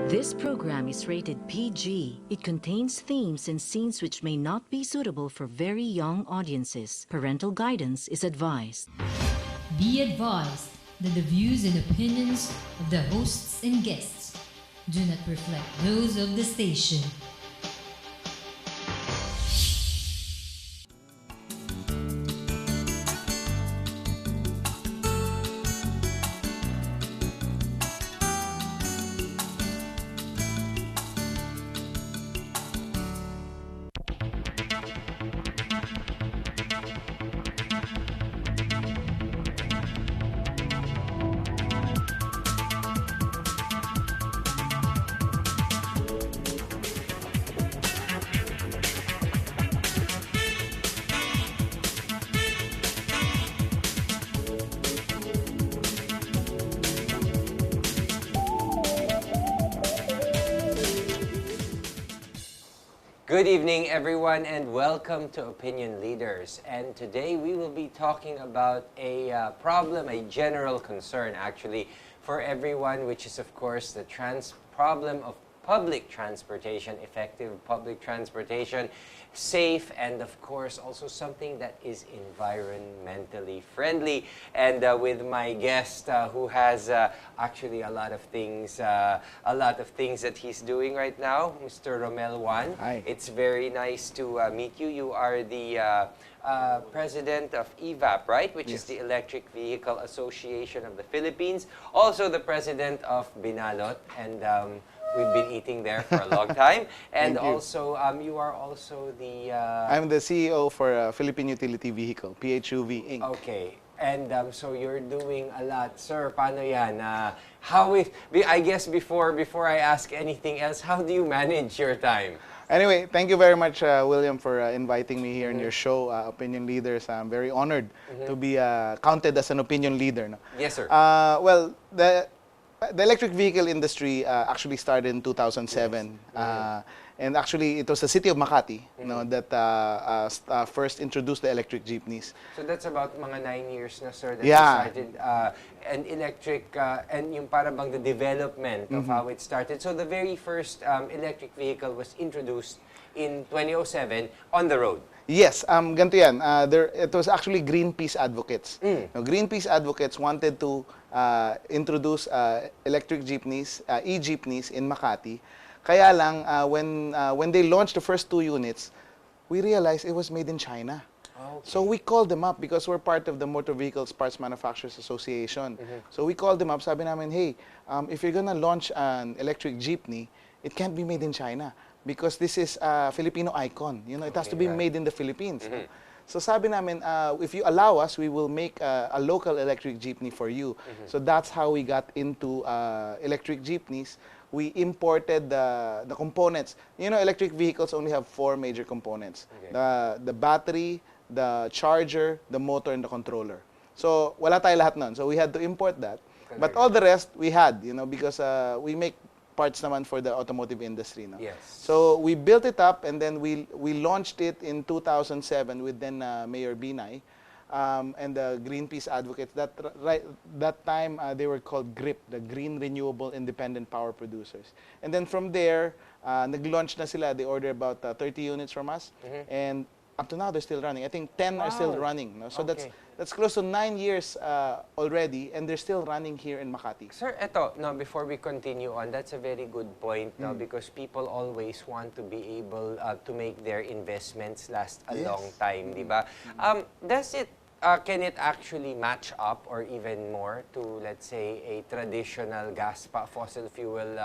This program is rated PG. It contains themes and scenes which may not be suitable for very young audiences. Parental guidance is advised. Be advised that the views and opinions of the hosts and guests do not reflect those of the station. Good evening, everyone, and welcome to Opinion Leaders. And today we will be talking about a problem, a general concern, actually, for everyone, which is, of course, the problem of public transportation, effective public transportation, safe, and of course also something that is environmentally friendly. And with my guest who has actually a lot of things that he's doing right now, Mr. Romel Juan. Hi. It's very nice to meet you. You are the president of EVAP, right? Which is the Electric Vehicle Association of the Philippines. Also the president of Binalot, and we've been eating there for a long time. And also, you are also the... I'm the CEO for Philippine Utility Vehicle, PHUV Inc. Okay. And so you're doing a lot. Sir, paano yan? I guess before I ask anything else, how do you manage your time? Anyway, thank you very much, William, for inviting me here in your show, Opinion Leaders. I'm very honored to be counted as an opinion leader. No? Yes, sir. Well, the electric vehicle industry actually started in 2007. And actually, it was the city of Makati that first introduced the electric jeepneys. So that's about mga 9 years na, sir, that Yeah. you started an electric, and yung para bang the development of how it started. So the very first electric vehicle was introduced in 2007 on the road. Yes, ganito yan. It was actually Greenpeace advocates. Now, Greenpeace advocates wanted to introduce electric jeepneys, e-jeepneys in Makati. Kaya lang, when they launched the first 2 units, we realized it was made in China. Okay. So we called them up because we're part of the Motor Vehicles Parts Manufacturers Association. So we called them up, sabi namin, hey, if you're gonna launch an electric jeepney, it can't be made in China because this is a Filipino icon. You know, it has to be made in the Philippines. So sabi namin, if you allow us, we will make a local electric jeepney for you. So that's how we got into electric jeepneys. We imported the components. You know, electric vehicles only have 4 major components. Okay. The battery, the charger, the motor, and the controller. So wala tayo lahat nun. So we had to import that. But all the rest, we had, you know, because we make parts naman for the automotive industry. No? Yes. So we built it up, and then we launched it in 2007 with then Mayor Binay. And the Greenpeace advocates, that time they were called GRIP, the Green Renewable Independent Power Producers. And then from there, nag-launch na sila. They ordered about 30 units from us. And up to now, they're still running. I think 10 are still running. No? So that's close to 9 years already, and they're still running here in Makati. Sir, eto, no, before we continue on, that's a very good point, no, because people always want to be able to make their investments last a long time, di ba? Can it actually match up or even more to, let's say, a traditional fossil fuel,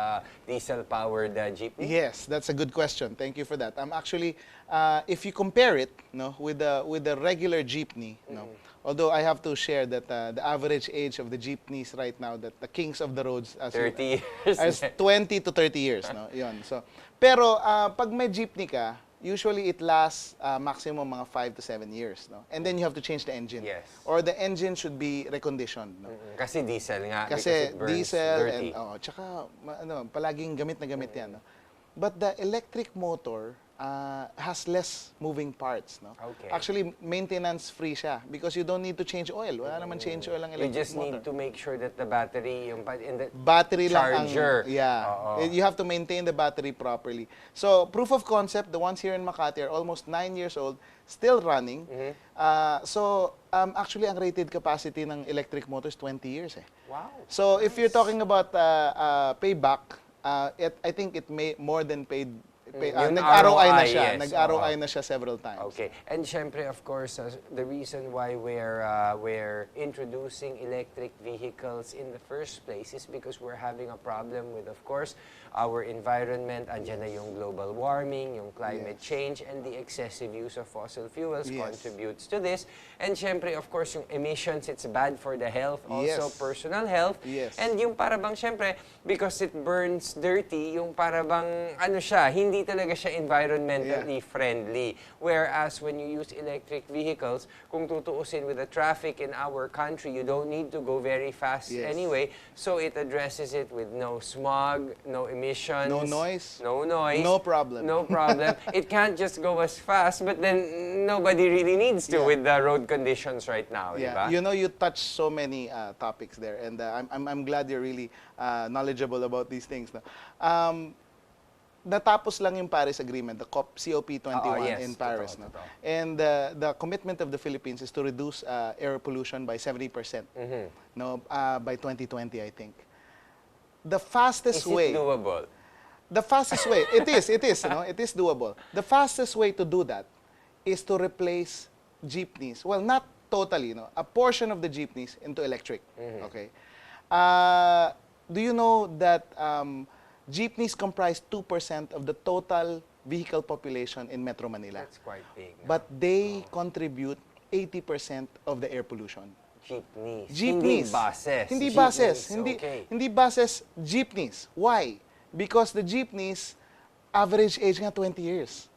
diesel-powered jeepney? Yes, that's a good question. Thank you for that. Actually, if you compare it, no, with the regular jeepney, no, although I have to share that the average age of the jeepneys right now, that the kings of the roads, 30 years, is 20 to 30 years, no, yun. So, pero pag may jeepney ka, usually it lasts maximum mga 5 to 7 years, no? And then you have to change the engine. Yes. Or the engine should be reconditioned, no? Kasi diesel nga. Kasi it burns diesel dirty. and tsaka palaging gamit na gamit yan, no? But the electric motor has less moving parts. No? Okay. Actually, maintenance-free siya because you don't need to change oil. Wala naman change oil ang You electric just motor. need to make sure that the battery, yung in the Battery charger. lang ang, yeah. Oo. You have to maintain the battery properly. So, proof of concept, the ones here in Makati are almost 9 years old, still running. Actually, ang rated capacity ng electric motor is 20 years. Eh. Wow. So, if you're talking about payback, I think it may more than paid. Yung Nag-ROI na ROI, siya. yes. Nag-ROI na siya several times. Okay. And syempre, of course, the reason why we're introducing electric vehicles in the first place is because we're having a problem with, of course, our environment. Andiyan na yung global warming, yung climate change, and the excessive use of fossil fuels contributes to this. And syempre, of course, yung emissions, it's bad for the health, also personal health. Yes. And yung para bang, syempre, because it burns dirty, yung para bang, ano siya, hindi talaga siya environmentally friendly. Whereas when you use electric vehicles, kung tutuusin with the traffic in our country, you don't need to go very fast anyway. So it addresses it with no smog, no emissions. No noise. No noise. No problem. No problem. It can't just go as fast, but then nobody really needs to with the road conditions right now, di ba? You know, you touch so many topics there, and I'm glad you're really knowledgeable about these things. No? Natapos lang yung Paris Agreement, the COP21 in Paris. No? And the commitment of the Philippines is to reduce air pollution by 70%. No, by 2020, I think. The fastest way. Is it doable? The fastest way, it is, you know, it is doable. The fastest way to do that is to replace jeepneys. Well, not totally, no, a portion of the jeepneys into electric. Okay. Do you know that jeepneys comprise 2% of the total vehicle population in Metro Manila? That's quite big. No? But they contribute 80% of the air pollution. Jeepneys. Jeepneys. Hindi buses. Hindi buses. Jeepneys, okay. Hindi buses, jeepneys. Why? Because the jeepneys, average age nga 20 years.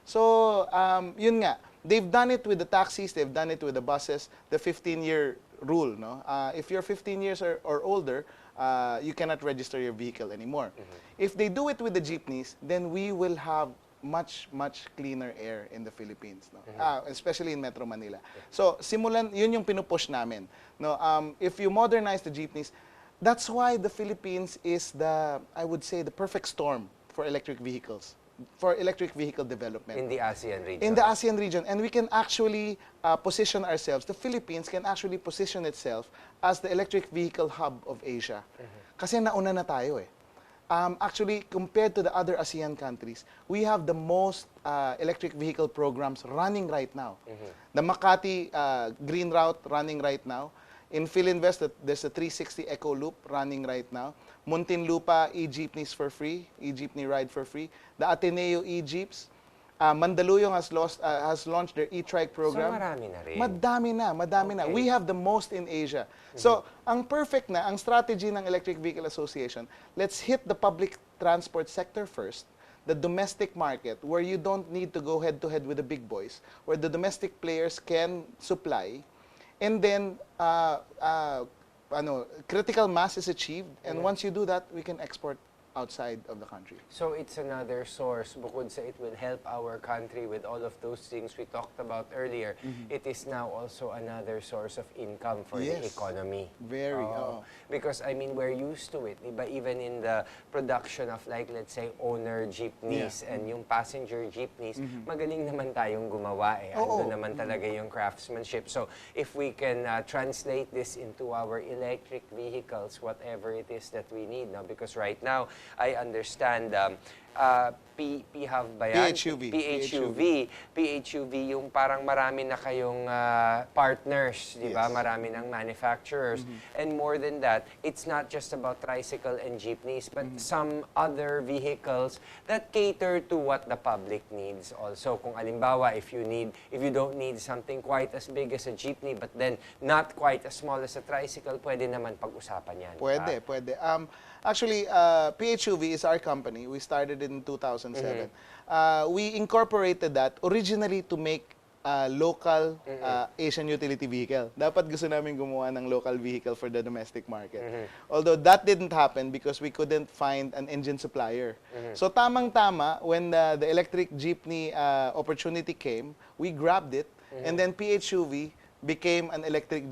So, yun nga. They've done it with the taxis, they've done it with the buses, the 15-year rule. No? If you're 15 years or older, you cannot register your vehicle anymore. If they do it with the jeepneys, then we will have much cleaner air in the Philippines, no? Especially in Metro Manila. So, simulan, yun yung pinupush namin. No? If you modernize the jeepneys, that's why the Philippines is I would say, the perfect storm for electric vehicles, for electric vehicle development. In the ASEAN region. In the ASEAN region. And we can actually position ourselves, the Philippines can actually position itself as the electric vehicle hub of Asia. Kasi nauna na tayo eh. Actually, compared to the other ASEAN countries, we have the most electric vehicle programs running right now. The Makati Green Route running right now. In Philinvest, there's a 360 Eco Loop running right now. Muntinlupa e-jeepneys for free, e-jeepney ride for free. The Ateneo e-jeeps. Mandaluyong has launched their e-trike program. So marami na rin. Madami na. We have the most in Asia. So, ang perfect na, ang strategy ng Electric Vehicle Association, let's hit the public transport sector first, the domestic market, where you don't need to go head-to-head with the big boys, where the domestic players can supply, and then critical mass is achieved, and once you do that, we can export outside of the country. So it's another source, bukod sa it will help our country with all of those things we talked about earlier, it is now also another source of income for the economy. Very. Because, I mean, we're used to it, diba? Even in the production of, like, let's say, owner jeepneys and yung passenger jeepneys, magaling naman tayong gumawa eh. Ando naman talaga yung craftsmanship. So, if we can translate this into our electric vehicles, whatever it is that we need, no? Because right now, I understand PHUV, yung parang marami na kayong partners, di ba? Marami ng manufacturers. And more than that, it's not just about tricycle and jeepneys, but some other vehicles that cater to what the public needs also. Kung alimbawa, if you don't need something quite as big as a jeepney, but then not quite as small as a tricycle, pwede naman pag-usapan yan. Pwede. Actually, PHUV is our company. We started in 2007. We incorporated that originally to make local Asian utility vehicle. Dapat gusto namin gumawa ng local vehicle for the domestic market. Although that didn't happen because we couldn't find an engine supplier. So tamang-tama, when the electric jeepney opportunity came, we grabbed it, and then PHUV became an electric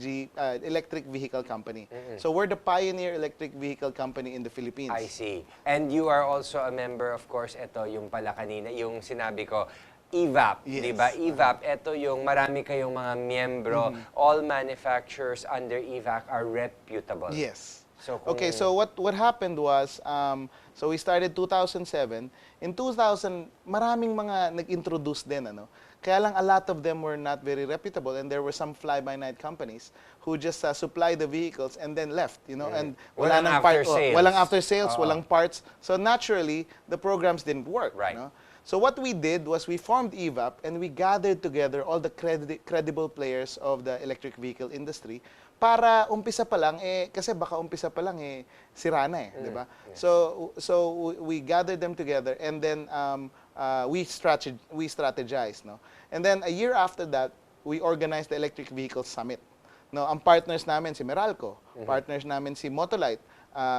vehicle company. So we're the pioneer electric vehicle company in the Philippines. I see. And you are also a member, of course, ito yung pala kanina, yung sinabi ko, EVAP, Yes. di ba? EVAP, ito yung marami kayong mga miyembro. All manufacturers under EVAP are reputable. Yes. So Okay, so what happened was, so we started 2007. In 2000, maraming mga nag-introduce din, ano? Kaya lang a lot of them were not very reputable, and there were some fly-by-night companies who just supplied the vehicles and then left, you know, and wala Walang nang after-sales. walang after sales, walang parts. So naturally, the programs didn't work. Right. No? So what we did was we formed EVAP, and we gathered together all the credible players of the electric vehicle industry para umpisa pa lang, kasi baka umpisa pa lang, sira na di ba? Yes. So we gathered them together, and then we strategized, no? And then a year after that, we organized the Electric Vehicle Summit. No, ang partners namin si Meralco, partners namin si Motolite,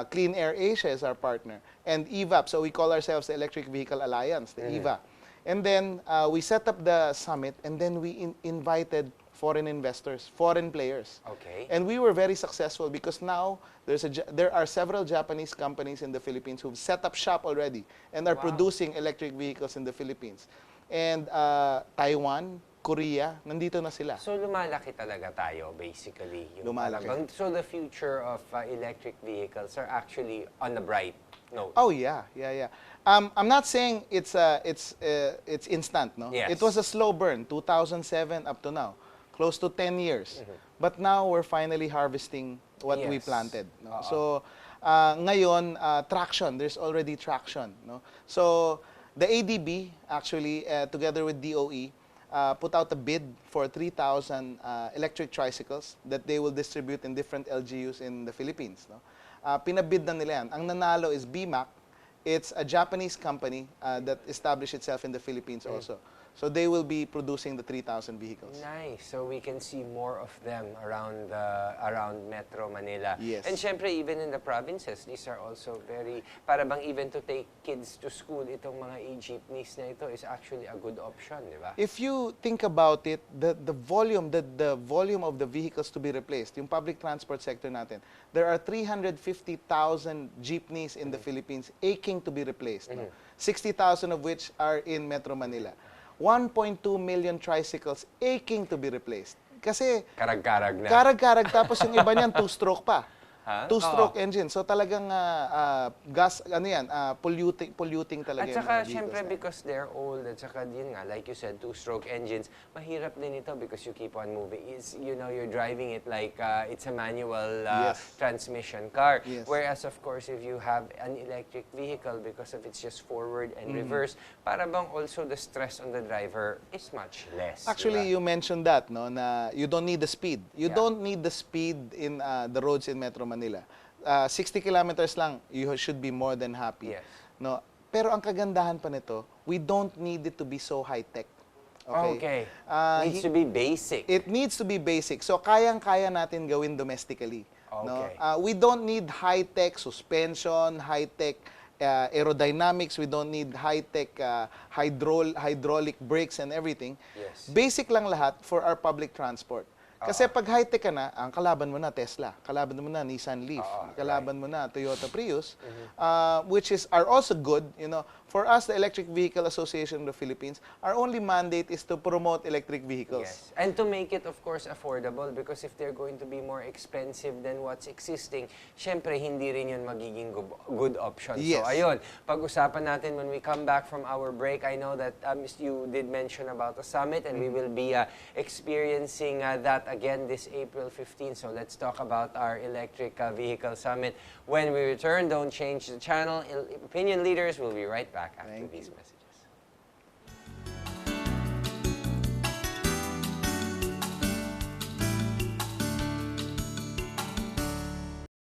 Clean Air Asia is our partner, and EVAP. So we call ourselves the Electric Vehicle Alliance, the EVA. And then we set up the summit, and then we invited foreign investors, foreign players. Okay. And we were very successful because now there are several Japanese companies in the Philippines who've set up shop already and are producing electric vehicles in the Philippines. And Taiwan, Korea, nandito na sila. So lumalaki talaga tayo, basically. Yung Lumalaki. parang- So the future of electric vehicles are actually on a bright note. Oh yeah. I'm not saying it's instant, no. Yes. It was a slow burn, 2007 up to now, close to 10 years. But now we're finally harvesting what we Yes. planted. No? So ngayon, traction. There's already traction, no. So the ADB actually, together with DOE, put out a bid for 3,000 electric tricycles that they will distribute in different LGUs in the Philippines. No? Pinabid na nila yan. Ang nanalo is BMAC. It's a Japanese company that established itself in the Philippines also. So they will be producing the 3,000 vehicles. Nice. So we can see more of them around Metro Manila. Yes. And syempre, even in the provinces, these are also very, para bang even to take kids to school, itong mga e-jeepneys na ito is actually a good option, di ba? If you think about it, the volume of the vehicles to be replaced, yung public transport sector natin, there are 350,000 jeepneys in the Philippines aching to be replaced. No? 60,000 of which are in Metro Manila. 1.2 million tricycles aching to be replaced. Kasi Karag-karag na. karag-karag, tapos yung iba niyan two-stroke pa. Ha? Two-stroke engine. So talagang gas, polluting talaga At yung saka, mga vehicles syempre, na yan. because they're old, at saka, yun nga, like you said, two-stroke engines, mahirap din ito because you keep on moving. You're driving it like it's a manual Yes. transmission car. Yes. Whereas, of course, if you have an electric vehicle, because of it's just forward and reverse, para bang also the stress on the driver is much less. Actually, diba? you mentioned that, no, na you don't need the speed. You Yeah. don't need the speed in the roads in Metro Manila. 60 kilometers lang, you should be more than happy. Yes. No? Pero ang kagandahan pa nito, we don't need it to be so high-tech. Okay. Needs to be basic. It needs to be basic. So, kayang-kaya natin gawin domestically. No? Okay. We don't need high-tech suspension, high-tech aerodynamics. We don't need high-tech hydraulic brakes and everything. Yes. Basic lang lahat for our public transport. Kasi pag high-tech ka na, ang kalaban mo na Tesla, kalaban mo na Nissan Leaf, kalaban mo na Toyota Prius, which are also good, you know. For us, the Electric Vehicle Association of the Philippines, our only mandate is to promote electric vehicles. Yes. And to make it, of course, affordable because if they're going to be more expensive than what's existing, syempre, hindi rin yun magiging good option. Yes. So, ayun, pag-usapan natin when we come back from our break. I know that you did mention about the summit and we will be experiencing that again this April 15. So, let's talk about our electric vehicle summit. When we return, don't change the channel. Opinion Leaders will be right back after these messages.